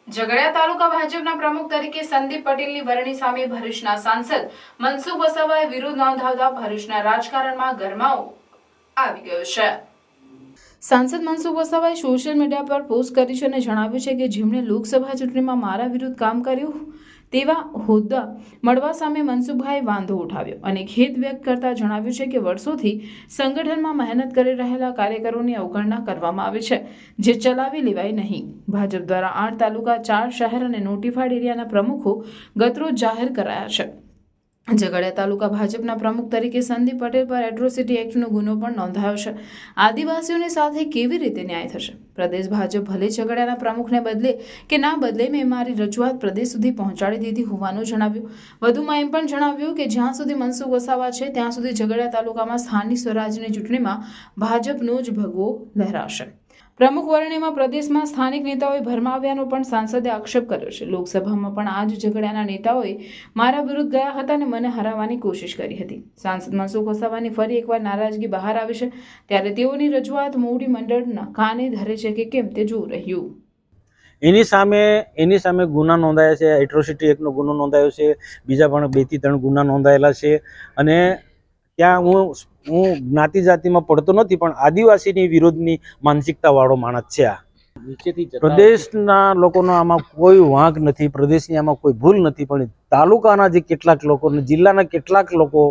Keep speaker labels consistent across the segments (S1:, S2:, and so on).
S1: ઝઘડિયા તાલુકા ભાજપના પ્રમુખ તરીકે સંદીપ પટેલની વરણી સામે ભરૂચના સાંસદ મનસુખ વસાવાએ વિરોધ નોંધાવતા ભરૂચના રાજકારણમાં ગરમાવો આવી ગયો છે। સાંસદ મનસુખ વસાવાએ સોશિયલ મીડિયા પર પોસ્ટ કરી છે અને જણાવ્યું છે કે જેમણે લોકસભા ચૂંટણીમાં મારા વિરુદ્ધ કામ કર્યું તેવા હોદ્દા મળવા સામે મનસુખભાઈ વાંધો ઉઠાવ્યો અને ખેદ વ્યક્ત કરતા જણાવ્યું છે કે વર્ષોથી સંગઠનમાં મહેનત કરી રહેલા કાર્યકરોની અવગણના કરવામાં આવે છે, જે ચલાવી લેવાય નહીં। ભાજપ દ્વારા 8 તાલુકા 4 શહેર અને નોટિફાઈડ એરિયાના પ્રમુખો ગતરોજ જાહેર કરાયા છે। ઝઘડિયા તાલુકા ભાજપના પ્રમુખ તરીકે સંદીપ પટેલ પર એટ્રોસિટી એક્ટનો ગુનો પણ નોંધાયો છે। આદિવાસીઓની સાથે કેવી રીતે ન્યાય થશે? પ્રદેશ ભાજપ ભલે ઝઘડિયાના પ્રમુખને બદલે કે ના બદલે, મેં મારી રજૂઆત પ્રદેશ સુધી પહોંચાડી દીધી હોવાનું જણાવ્યું। વધુમાં એમ પણ જણાવ્યું કે જ્યાં સુધી મનસુખ વસાવા છે ત્યાં સુધી ઝઘડિયા તાલુકામાં સ્થાનિક સ્વરાજની ચૂંટણીમાં ભાજપનો જ ભગવો લહેરાશે। પ્રમુખ વરણીમાં પ્રદેશમાં સ્થાનિક નેતાઓએ ભરમાવ્યાનો પણ સાંસદે આક્ષેપ કર્યો છે। લોકસભામાં પણ આ જ ઝઘડિયાના નેતાઓએ મારા વિરુદ્ધ ગયા હતા અને મને હરાવવાની કોશિશ કરી હતી। સાંસદ મનસુખ વસાવાની ફરી એકવાર નારાજગી બહાર આવી છે, ત્યારે તેઓની રજૂઆત મોવડી મંડળના કાને ધરે છે કે કેમ તે જોવું રહ્યું।
S2: એની સામે ગુના નોંધાયા છે, એટ્રોસિટી એક્ટનો ગુનો નોંધાયો છે, બીજા પણ 2 થી 3 ગુના નોંધાયેલા છે। અને ત્યાં હું જ્ઞાતિ જાતિમાં પડતો નથી, પણ આદિવાસીની વિરોધની માનસિકતા વાળો માણસ છે। આ પ્રદેશના લોકોનો આમાં કોઈ વાંક નથી, પ્રદેશની આમાં કોઈ ભૂલ નથી, પણ તાલુકાના જે કેટલાક લોકો, જિલ્લાના કેટલાક લોકો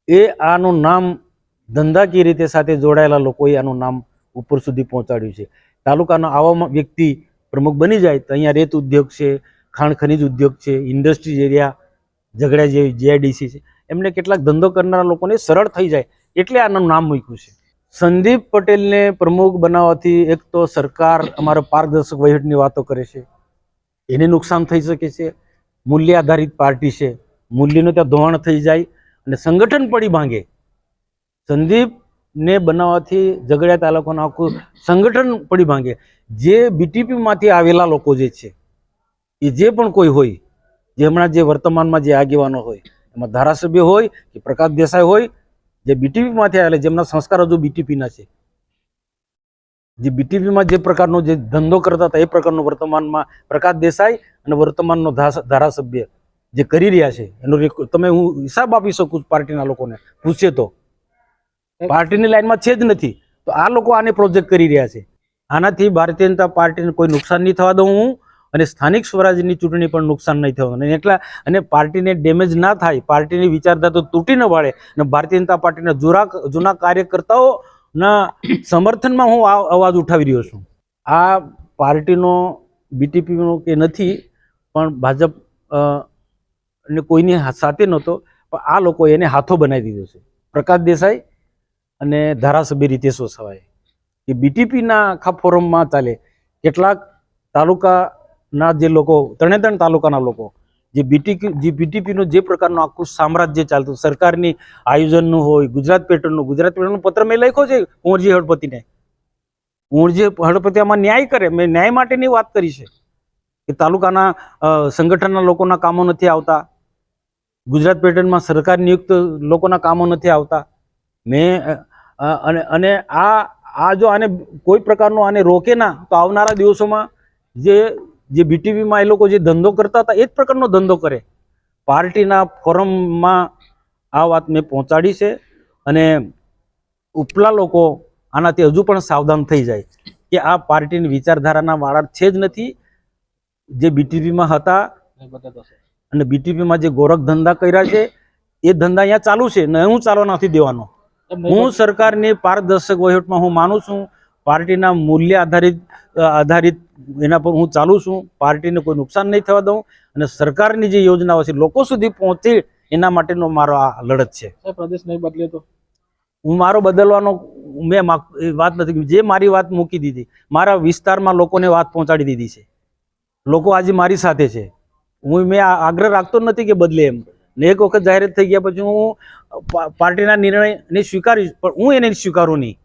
S2: એ આનું નામ ધંધાકીય રીતે સાથે જોડાયેલા લોકોએ આનું નામ ઉપર સુધી પહોંચાડ્યું છે। તાલુકાનો આવો વ્યક્તિ પ્રમુખ બની જાય તો અહીંયા રેત ઉદ્યોગ છે, ખાણ ખનીજ ઉદ્યોગ છે, ઇન્ડસ્ટ્રીઝ એરિયા ઝઘડિયા જેવી જીઆઈડીસી છે, એમને કેટલાક ધંધો કરનારા લોકોને સરળ થઈ જાય એટલે આનું નામ મૂક્યું છે। સંદીપ પટેલને પ્રમુખ બનાવવાથી એક તો સરકાર અમારા પારદર્શક વહીવટની વાતો કરે છે, એને નુકસાન થઈ શકે છે। મૂલ્ય આધારિત પાર્ટી છે, મૂલ્યનું ત્યાં ધોવાણ થઈ જાય અને સંગઠન પડી ભાંગે। સંદીપને બનાવવાથી ઝઘડિયા તાલુકાનું આખું સંગઠન પડી ભાંગે। જે બીટીપીમાંથી આવેલા લોકો જે છે, એ જે પણ કોઈ હોય, જે હમણાં જે વર્તમાનમાં જે આગેવાનો હોય, એમાં ધારાસભ્ય હોય કે પ્રકાશ દેસાઈ હોય, જે બીટીપીમાંથી આવેલા, જેમના સંસ્કાર હજુ બીટીપીના છે, જે બીટીપીમાં જે પ્રકારનો જે ધંધો કરતા હતા એ પ્રકારનો વર્તમાનમાં પ્રકાશ દેસાઈ અને વર્તમાનનો ધારાસભ્ય જે કરી રહ્યા છે એનો તમે હું હિસાબ આપી શકું પાર્ટીના લોકોને પૂછે તો। પાર્ટીની લાઈનમાં છે જ નથી, તો આ લોકો આને પ્રોજેક્ટ કરી રહ્યા છે। આનાથી ભારતીય જનતા પાર્ટીને કોઈ નુકસાન નહીં થવા દઉં હું, અને સ્થાનિક સ્વરાજની ચૂંટણી પણ નુકસાન નહીં થવાનું, એટલા અને પાર્ટીને ડેમેજ ના થાય, પાર્ટીની વિચારધારા તો તૂટી ન પાડે, અને ભારતીય જનતા પાર્ટીના જૂના કાર્યકર્તાઓના સમર્થનમાં હું અવાજ ઉઠાવી રહ્યો છું। આ પાર્ટીનો બીટીપીનો કે નથી, પણ ભાજપ ને કોઈની સાથે નહોતો, પણ આ લોકોએ એને હાથો બનાવી દીધો છે। પ્રકાશ દેસાઈ અને ધારાસભ્ય રીતેશ વસાવાએ એ બીટીપીના આખા ફોરમમાં ચાલે, કેટલાક તાલુકાના જે લોકો, 3 તાલુકાના લોકો જે બીટીપીનું જે પ્રકારનું આખું સામ્રાજ્ય ચાલતું, સરકારની આયોજનનું હોય, ગુજરાત પેટર્નનું પત્ર મેં લખ્યો છે કુંવરજી હળપતિને। કુંવરજી હળપતિ આમાં ન્યાય કરે, મેં ન્યાય માટેની વાત કરી છે કે તાલુકાના સંગઠનના લોકોના કામો નથી આવતા, ગુજરાત પેટર્નમાં સરકાર નિયુક્ત લોકોના કામો નથી આવતા। મેં અને આ જો આને કોઈ પ્રકારનો આને રોકે ના, તો આવનારા દિવસોમાં જે બીટીપીમાં એ લોકો જે ધંધો કરતા હતા એ જ પ્રકારનો ધંધો કરે। પાર્ટીના ફોરમમાં આ વાત મેં પહોંચાડી છે, અને ઉપલા લોકો આનાથી હજુ પણ સાવધાન થઈ જાય કે આ પાર્ટીની વિચારધારાના વાળા છે જ નથી, જે બીટીપીમાં હતા અને બીટીપીમાં જે ગોરખ ધંધા કર્યા છે એ ધંધા અહીંયા ચાલુ છે ને હું ચાલવા નથી દેવાનો। હું સરકારની પારદર્શક વહીવટમાં હું માનું છું, પાર્ટીના મૂલ્ય આધારિત એના પર હું ચાલું છું, પાર્ટીને કોઈ નુકસાન નહીં થવા દઉં, અને સરકારની જે યોજનાઓ છે લોકો સુધી પહોંચે એના માટેનો મારો આ લડત છે।
S3: પ્રદેશ નહીં બદલે તો
S2: હું મારો બદલવાનો મેં વાત નથી, જે મારી વાત મૂકી દીધી, મારા વિસ્તારમાં લોકોને વાત પહોંચાડી દીધી છે, લોકો આજે મારી સાથે છે। મેં આગ્રહ રાખતો નથી કે બદલે એમ, ને એક વખત જાહેરાત થઈ ગયા પછી હું પાર્ટીના નિર્ણયને સ્વીકારીશ, પણ હું એને સ્વીકારું નહીં।